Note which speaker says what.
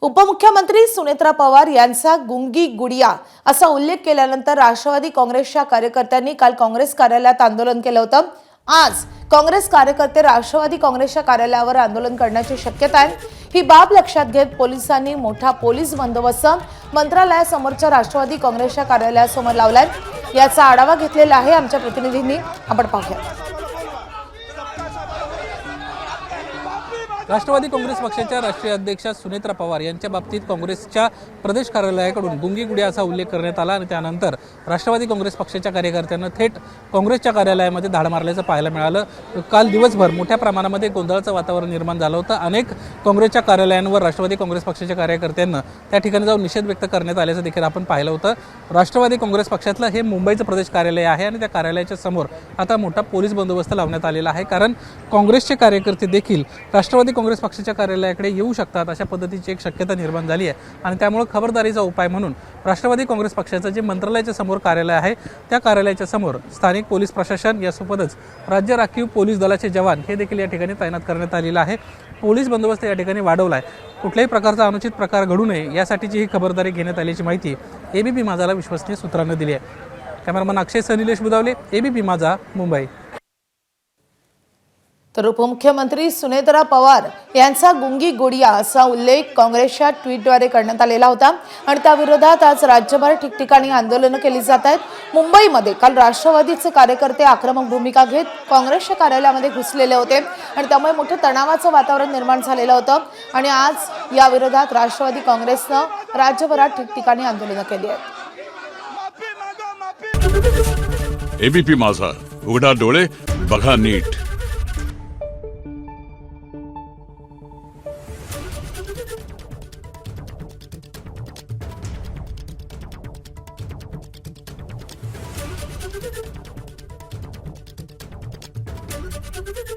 Speaker 1: उपमुख्यमंत्री सुनेत्रा पवार यांचा गुंगी गुडिया असा उल्लेख केल्यानंतर राष्ट्रवादी काँग्रेसच्या कार्यकर्त्यांनी काल काँग्रेस कार्यालयात आंदोलन केलं होतं। आज काँग्रेस कार्यकर्ते राष्ट्रवादी काँग्रेसच्या कार्यालयावर आंदोलन करण्याची शक्यता आहे। ही बाब लक्षात घेत पोलिसांनी मोठा पोलीस बंदोबस्त मंत्रालयासमोरच्या राष्ट्रवादी काँग्रेसच्या कार्यालयासमोर लावलाय। याचा आढावा घेतलेला आहे आमच्या प्रतिनिधींनी, आपण पाहूया।
Speaker 2: राष्ट्रवादी काँग्रेस पक्षाच्या राष्ट्रीय अध्यक्षा सुनेत्रा पवार यांच्या बाबतीत काँग्रेसच्या प्रदेश कार्यालयाकडून गुंगी गुडिया असा उल्लेख करण्यात आला आणि त्यानंतर राष्ट्रवादी काँग्रेस पक्षाच्या कार्यकर्त्यांना थेट काँग्रेसच्या कार्यालयामध्ये धाड मारल्याचं पाहायला मिळालं। काल दिवसभर मोठ्या प्रमाणामध्ये गोंधळाचं वातावरण निर्माण झालं होतं। अनेक काँग्रेसच्या कार्यालयांवर राष्ट्रवादी काँग्रेस पक्षाच्या कार्यकर्त्यांना त्या ठिकाणी जाऊन निषेध व्यक्त करण्यात आल्याचं देखील आपण पाहिलं होतं। राष्ट्रवादी काँग्रेस पक्षातलं हे मुंबईचं प्रदेश कार्यालय आहे आणि त्या कार्यालयाच्या समोर आता मोठा पोलीस बंदोबस्त लावण्यात आलेला आहे, कारण काँग्रेसचे कार्यकर्ते देखील राष्ट्रवादी काँग्रेस पक्षाच्या कार्यालयाकडे येऊ शकतात अशा पद्धतीची एक शक्यता निर्माण झाली आहे आणि त्यामुळे खबरदारीचा उपाय म्हणून राष्ट्रवादी काँग्रेस पक्षाचं जे मंत्रालयाच्या समोर कार्यालय आहे त्या कार्यालयाच्या समोर स्थानिक पोलीस प्रशासन यासोबतच राज्य राखीव पोलीस दलाचे जवान हे देखील या ठिकाणी तैनात करण्यात आलेला आहे। पोलीस बंदोबस्त या ठिकाणी वाढवला आहे। कुठल्याही प्रकारचा अनुचित प्रकार घडू नये यासाठीची ही खबरदारी घेण्यात आल्याची माहिती एबीपी माझाला विश्वसनीय सूत्रांनी दिली आहे। कॅमेरामन अक्षय सनिलेश बुदावले, एबीपी माझा, मुंबई।
Speaker 1: तर उपमुख्यमंत्री सुनेत्रा पवार यांचा गुंगी गुडिया असा उल्लेख काँग्रेसच्या ट्विटद्वारे करण्यात आलेला होता आणि त्या विरोधात आज राज्यभर ठिकठिकाणी आंदोलनं केली जात आहेत। मुंबईमध्ये काल राष्ट्रवादीचे कार्यकर्ते आक्रमक भूमिका घेत काँग्रेसच्या कार्यालयामध्ये घुसलेले होते आणि त्यामुळे मोठं तणावाचं वातावरण निर्माण झालेलं होतं आणि आज या विरोधात राष्ट्रवादी काँग्रेसनं राज्यभरात ठिकठिकाणी आंदोलनं केली आहेत।
Speaker 3: एबीपी माझा, उघडा डोळे बघा नीट।
Speaker 4: Thank you.